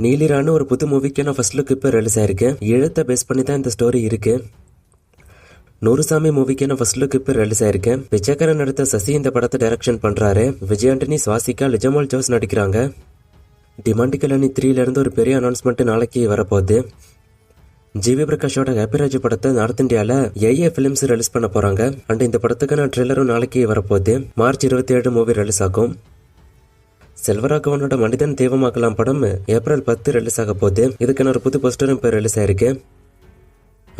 நீலிரான்னு ஒரு புது மூவிக்கான first look இப்போ ரிலீஸ் ஆயிருக்கு. எழுத்தை பேஸ் பண்ணி தான் இந்த ஸ்டோரி இருக்கு. நூறுசாமி மூவிக்கான ஃபர்ஸ்ட் லுக் இப்போ ரிலீஸ் ஆயிருக்கு. விஜயகாரன் நடித்த சசி இந்த படத்தை டைரக்ஷன் பண்றாரு. விஜய் ஆண்டனி, சுவாசிகா, லிஜமால் ஜோஸ் நடிக்கிறாங்க. டிமாண்டி கல்யாணி 3ல இருந்து ஒரு பெரிய அனௌன்ஸ்மெண்ட் நாளைக்கு வரப்போகுது. ஜிவி பிரகாஷோட ஹாப்பிராஜ் படத்தை நார்த் இந்தியால ஏஏ பிலிம்ஸ் ரிலீஸ் பண்ண போறாங்க. அண்ட் இந்த படத்துக்கான ட்ரெய்லரும் நாளைக்கு வரப்போகுது. மார்ச் 27 மூவி ரிலீஸ் ஆகும். செல்வராகவனோட மனிதன் தெய்வமாக்கலாம் படம் ஏப்ரல் 10 ரிலீஸ் ஆக போகுது. இதுக்கான ஒரு புது போஸ்டரும் இப்போ ரிலீஸ் ஆயிருக்கு.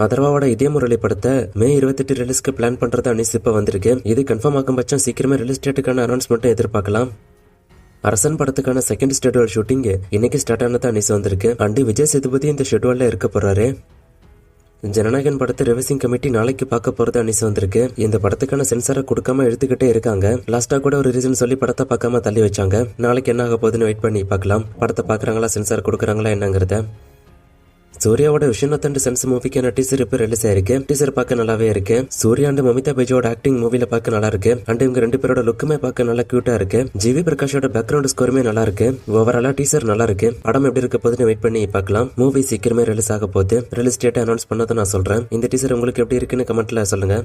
அதர்வாவோட இதே முரளி படத்தை மே 28 ரிலீஸ்க்கு பிளான் பண்றது அனிஸ் இப்போ வந்திருக்கு. இது கன்ஃபார்ம் ஆகும் பட்சம் சீக்கிரமே ரிலீஸ் டேட்டுக்கான அனௌன்ஸ்மெண்ட்டும் எதிர்பார்க்கலாம். அரசன் படத்துக்கான செகண்ட் ஷெட்யூல் ஷூட்டிங் இன்னைக்கு ஸ்டார்ட் ஆனதா அனிஸ் வந்திருக்கு. அண்ட் விஜய் சேதுபதி இந்த ஷெட்யூல்ல இருக்க போறாரு. ஜனநாயகன் படத்தை ரிவைசிங் கமிட்டி நாளைக்கு பார்க்க போறது அனிஸ் வந்திருக்கு. இந்த படத்துக்கான சென்சாரை கொடுக்காம எடுத்துக்கிட்டே இருக்காங்க. லாஸ்டா கூட ஒரு ரீசன் சொல்லி படத்தை பார்க்காம தள்ளி வச்சாங்க. நாளைக்கு என்ன ஆக போகுதுன்னு வெயிட் பண்ணி பார்க்கலாம். படத்தை பாக்குறாங்களா, சென்சார் கொடுக்குறாங்களா என்னங்கிறத. சூர்யாவோட விஸ்வநாத் அண்ட் சன்ஸ் மூவிக்கான டீசர் இப்போ ரிலீஸ் ஆயிருக்கு. டீசர் பார்க்க நல்லாவே இருக்கு. சூர்யா அண்ட் மமிதா பைஜோட ஆக்டிங் மூவில பார்க்க நல்லா இருக்கு. அண்ட் இவங்க 2 பேரோட லுக்குமே பார்க்க நல்லா கியூட்டா இருக்கு. ஜிவி பிரகாஷோட பேக்ரவுண்ட் ஸ்கோருமே நல்லா இருக்கு. ஓவராலா டீசர் நல்லா இருக்கு. படம் எப்படி இருக்க போகுதுன்னு வெயிட் பண்ணி பார்க்கலாம். மூவி சீக்கிரமே ரிலீஸ் ஆக போகுது. ரிலீஸ் டேட் அனௌன்ஸ் பண்ணதை நான் சொல்றேன். இந்த டீசர் உங்களுக்கு எப்படி இருக்குன்னு கமெண்ட்ல சொல்லுங்க.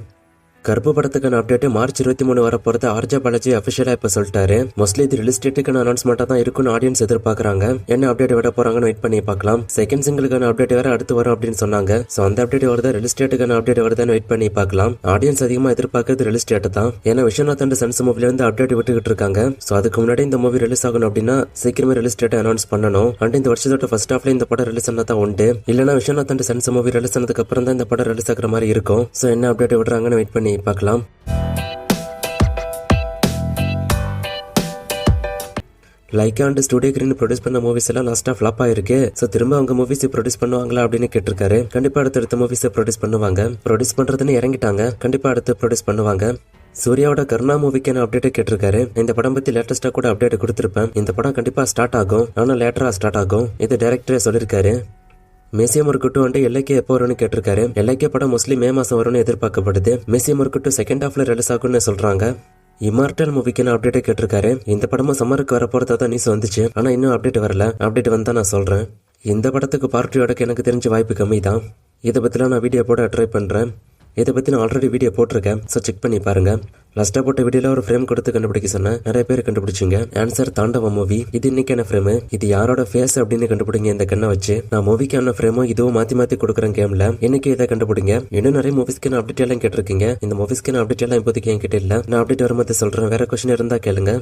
கருப்பு படத்துக்கான அப்டேட் மார்ச் 23 வர போறது ஆர்ஜே பாலாஜி அபிஷியலா இப்ப சொல்லிட்டாரு. மோஸ்ட்லி இது ரிலீஸ் டேட்டுக்கான அனௌன்ஸ்மெண்டா தான் இருக்குன்னு ஆடியன்ஸ் எதிர்பார்க்கறாங்க. என்ன அப்டேட் விட போறாங்கன்னு வெயிட் பண்ணி பார்க்கலாம். செகண்ட் சிங்கிளுக்கான அப்டேட் வேற அடுத்து வரும் அப்படின்னு சொன்னாங்க. சோ அந்த அப்டேட் வருதா, ரிலீஸ் டேட்டுக்கான அப்டேட் வருதான்னு வெயிட் பண்ணி பார்க்கலாம். ஆடியன்ஸ் அதிகமா எதிர்பார்க்கறது ரிலீஸ் டேட் தான். ஏன்னா விஸ்வநாத் அண்ட் சன்ஸ் மூவில இருந்து அப்டேட் விட்டுக்கிட்டு இருக்காங்க. சோ அதுக்கு முன்னாடி இந்த மூவி ரிலீஸ் ஆகணும் அப்படின்னா சீக்கிரமே ரிலீஸ் டேட் அனௌன்ஸ் பண்ணணும். அண்ட் இந்த வருஷத்தோட ஃபர்ஸ்ட் ஹாஃப்ல இந்த படம் ரிலீஸ் ஆனா தான் உண்டு. இல்லனா Viswanath and sons movie release ஆனதுக்கு அப்புறம் தான் இந்த படம் ரிலீஸ் ஆகிற மாதிரி இருக்கும். சோ என்ன அப்டேட் விடுறாங்கன்னு வெயிட் பண்ணி பார்க்கலாம். Lyca and studio green produce பண்ண மூவிஸ் எல்லாம் லாஸ்டா ஃபிளாப் ஆயிருக்கு. சோ திரும்ப அவங்க மூவிஸ் ப்ரொடியூஸ் பண்ணுவாங்களா அப்படின்னு கேட்டிருக்காரு. கண்டிப்பா அடுத்த மூவிஸ் ப்ரொடியூஸ் பண்ணுவாங்க. ப்ரொடியூஸ் பண்றதுன்னு இறங்கிட்டாங்க. கண்டிப்பா அடுத்து ப்ரொடியூஸ் பண்ணுவாங்க. சூர்யாவோட கருணா மூவிக்கான அப்டேட் கேட்டிருக்காரு. இந்த படம் பத்தி லேட்டஸ்டா கூட அப்டேட் கொடுத்திருப்பேன். இந்த படம் கண்டிப்பா ஸ்டார்ட் ஆகும். ஆனா லேட்டரா ஸ்டார்ட் ஆகும். இது டைரக்டரே சொல்லிருக்காரு. மியூசியம் இருக்கட்டும் வந்து எல்லைக்கே எப்போ வரும்னு கேட்டிருக்காரு. எல்லைக்கே படம் மோஸ்ட்லி மே மாசம் வரும்னு எதிர்பார்க்கப்படுது. மியூசியம் இருக்கட்டும் செகண்ட் ஹாஃப்ல ரிலீஸ் ஆகும்னு சொல்றாங்க. இமார்டல் மூவிக்கான அப்டேட் கேட்டிருக்காரு. இந்த படமும் சம்மருக்கு வர போறதா தான் நியூஸ் வந்துச்சு. ஆனா இன்னும் அப்டேட் வரல. அப்டேட் வந்தா நான் சொல்றேன். இந்த படத்துக்கு பார்ட் 2 எடுக்க எனக்கு தெரிஞ்ச வாய்ப்பு கம்மி தான். இதை பத்திலாம் நான் வீடியோ போட ட்ரை பண்றேன். இதை பத்தி நான் ஆல்ரெடி வீடியோ போட்டிருக்கேன். சோ செக் பண்ணி பாருங்க. லாஸ்டா போட்ட வீடியோல ஒரு ஃப்ரேம் கொடுத்து கண்டுபிடிக்க சொன்னேன். நிறைய பேர் கண்டுபிடிச்சிங்க. ஆன்சர் தாண்டவ மூவி. இது இன்னைக்கான ஃப்ரேம். இது யாரோட ஃபேஸ் அப்படின்னு கண்டுபிடிங்க. இந்த கண்ணை வச்சு நான் மூவிக்கான ஃப்ரேமும் இதுவும் மாத்தி மாத்தி கொடுக்குறேன் கேம்ல. இன்னைக்கு இதை கண்டுபிடிங்க. இன்னும் நிறைய மூவிஸ்க்கான அப்டேட் எல்லாம் கேட்டிருக்கீங்க. இந்த மூவிஸ்க்கான அப்டேட் எல்லாம் இப்போதைக்கு என்கிட்ட இல்ல. நான் அப்டேட் வரும்போது சொல்றேன். வேற கொஸ்டின் இருந்தா கேளுங்க.